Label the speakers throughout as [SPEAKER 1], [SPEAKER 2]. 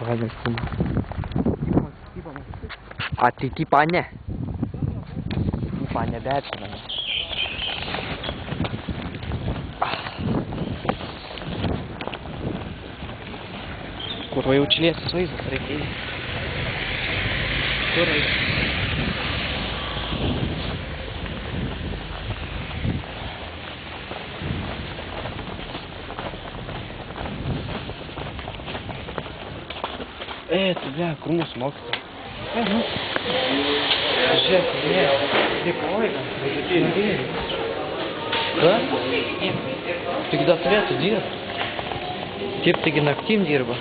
[SPEAKER 1] Ладно, сниму. А ты типа не? Типа не дать надо. Kurva jau čiliesius vaizdas reikia. Kur reikia? Tu bля, kur mūsų mokytoja? Žiūrėk, ne, dėkoju, ką? Tai kada turėtų dirbti? Taip, taigi naktim dirba.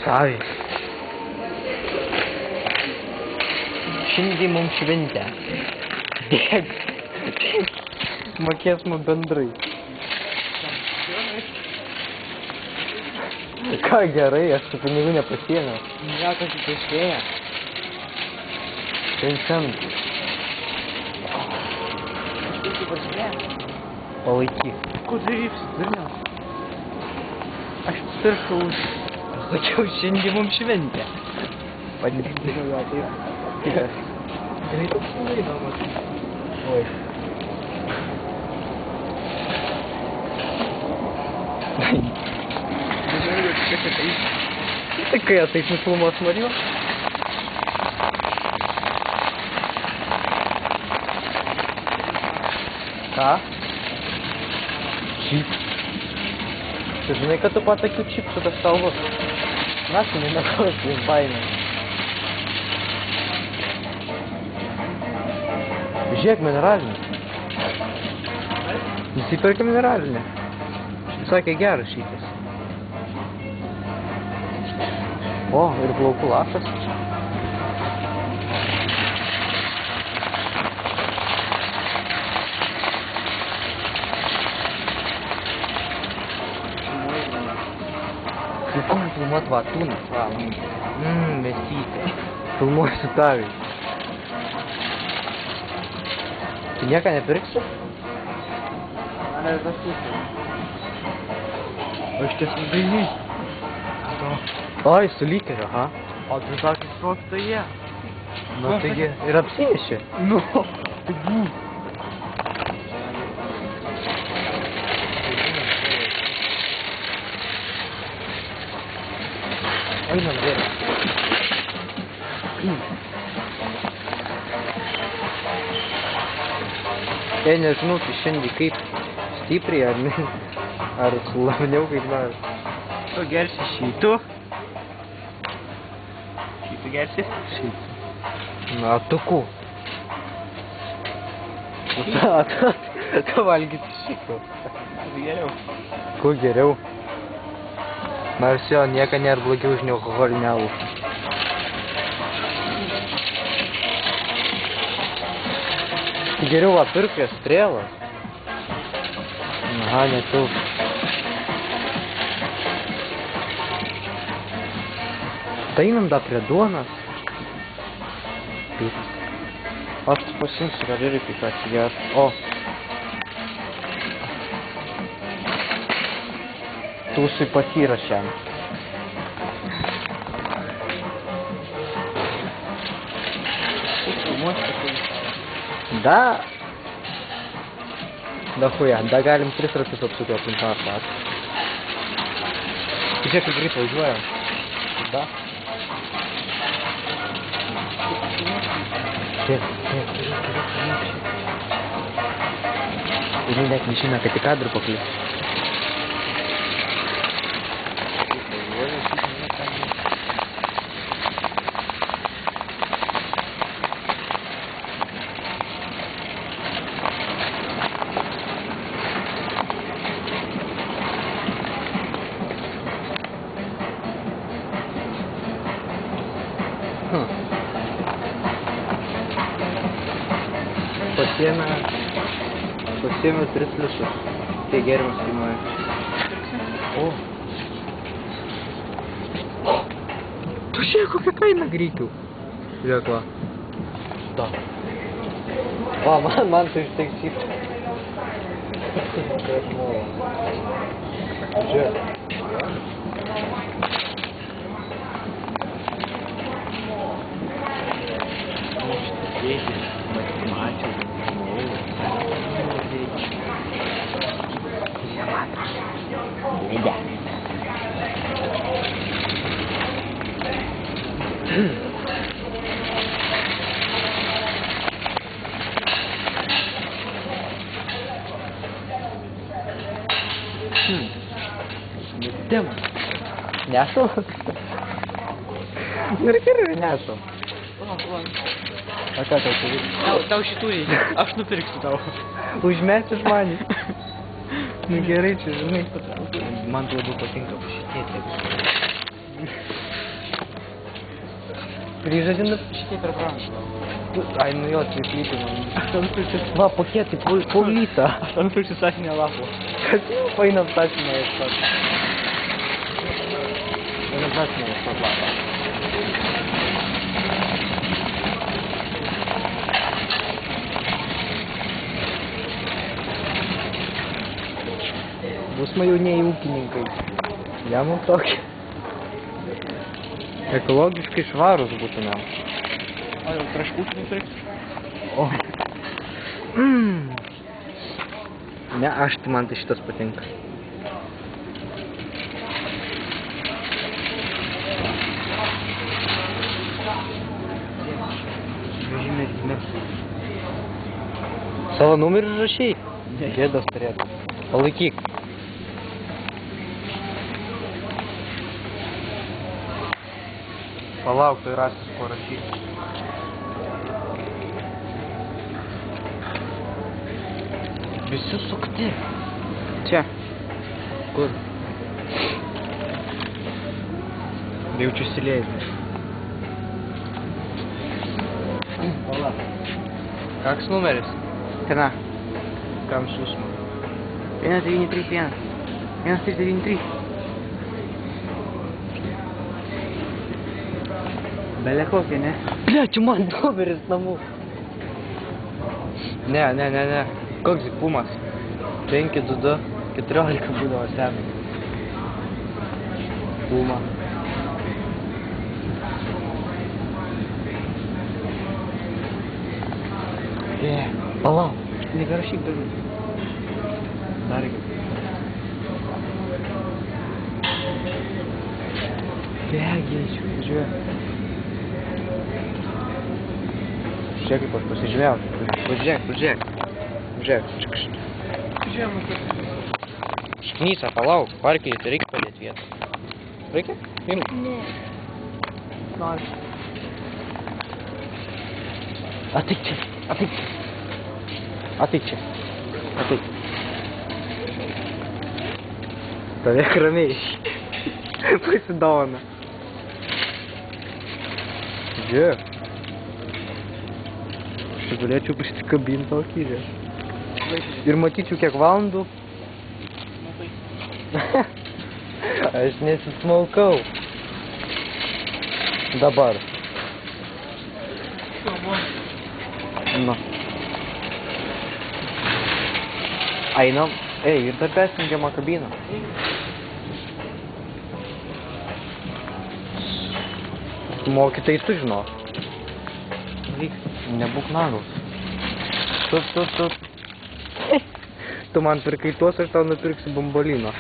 [SPEAKER 1] Savi. Šiandien mums šventė. Dėk. Mokėsime bendrai. Ką gerai, aš tų pinigų nepasiėmiau. Ne, kas tu pasiėmė. 5 centų. Palaikyk. Kur darypsi, durniau? Aš pirkau už... Sakiau, šiandien mums šventė. Padėkti. Gerai toks įdomus. Oi. Tai kai aš taip nufilmuos norėjau? Ką? Čips. Tu žinai, kad tu pasakiau čipsų tas kalbos? Mes nenakojas, jis baimė. Žiūrėk, mineralinį. Nusipirka mineralinį. Sakė geras šitas. O, ir plaukų lašas. Kaip filmuot va, tūnas, va. Mesytė. Filmuosiu tavį. Tu nieką nepirksi? Mane pasakyti. O iš tiesų dainys. Oi, su lykerio, aha. O tu sakys, koks tai jie? Nu, taigi, ir apsinešė. Nu, tai būk. Einam vėl. Jei nežinau, tai šiandien kaip stipriai, ar ne? Ar sulavniau kaip nori. Tu gersi šitų? Šitų gersi? Šitų. Na, tu ku? Tu valgyti šitų. Geriau. Ku geriau? Nors jo, nieka nėra blogiau už nealkoholinį alų. Geriau va pirkės strėlas. Aha, ne tu. Tai einam da prie duonas. Aš pasimsiu, gal ir kaip atsigert. O. Tūsui patyra šiam. Da. Da huja, da galim 3 ratus apsukti aplink tą patį. Žiūrėk, kaip greit važiuojam. Da. Žiūrėk. Ir net nežino, kad į kadrų paklius. Pasiėmiau 3 lišus. Tai gerimas kainuoja. O. Tu žiūrėk, kokią kainą greikiau. Žiūrėk, va. Da. Va, man tai ištaisyti. Žiūrėk. Dem. Nesam? Ir gerai nesam. A ką tau turi?
[SPEAKER 2] Tau šitų reikia. Aš nupirksiu tau.
[SPEAKER 1] Užmest iš manį. Nu gerai, čia žinai. Man tai labiau patinka šitie tiek. Prižadinu
[SPEAKER 2] Šitie per brangu.
[SPEAKER 1] Ai, nu jo, tai lygiai man.
[SPEAKER 2] Aš tau nupirksiu.
[SPEAKER 1] Va, paketai, paulytą.
[SPEAKER 2] Aš tau nupirksiu sakinę lapų.
[SPEAKER 1] Kad jau painam sakinę ieškot. Painam sakinę ieškot lapą. Bus jaunieji ūkininkai. Jamam tokį. Ekologiškai švarus būtumėm.
[SPEAKER 2] O jau traškų nupirksiu.
[SPEAKER 1] O. Ne, man tai šitas patinka. Savo numerį rašai? Gėdas turėtų. Palaikyk. Palauk, tai rastis ko rašyti. Visi sukti.
[SPEAKER 2] Čia.
[SPEAKER 1] Kur? Jaučiu silėjimą. Palauk. Koks numeris?
[SPEAKER 2] Kana.
[SPEAKER 1] Kam susma?
[SPEAKER 2] 1931. 1393. Belė kokia, ne?
[SPEAKER 1] Bля, čia man numeris namų. Ne. Koks pumas? 522 14 būdavo senai. Puma. Palauk.
[SPEAKER 2] Neberašyk dar.
[SPEAKER 1] Dar reikia. Begėčiau, žiūrėk. Žiūrėk, kaip aš pasižiūrėjau. Pažiūrėk. Šknysa, palauk, parkelį, tai reikia padėti vietą. Reikia? Imk.
[SPEAKER 2] Ne. Noriu.
[SPEAKER 1] Ateik čia. Stovėk ramiai. Pasidovana. Žiūrėk. Aš galėčiau pasikabinti tavo kyrę. Ir matyčiau kiek valandų. Aš nesismaukau. Dabar. Nu. Einam. Ei, ir dar persijungiama kabina. Mokytojai tu žinok. Nebūk nagus. Tu. Tu man pirkai tuos, aš tau nupirksiu bambolino.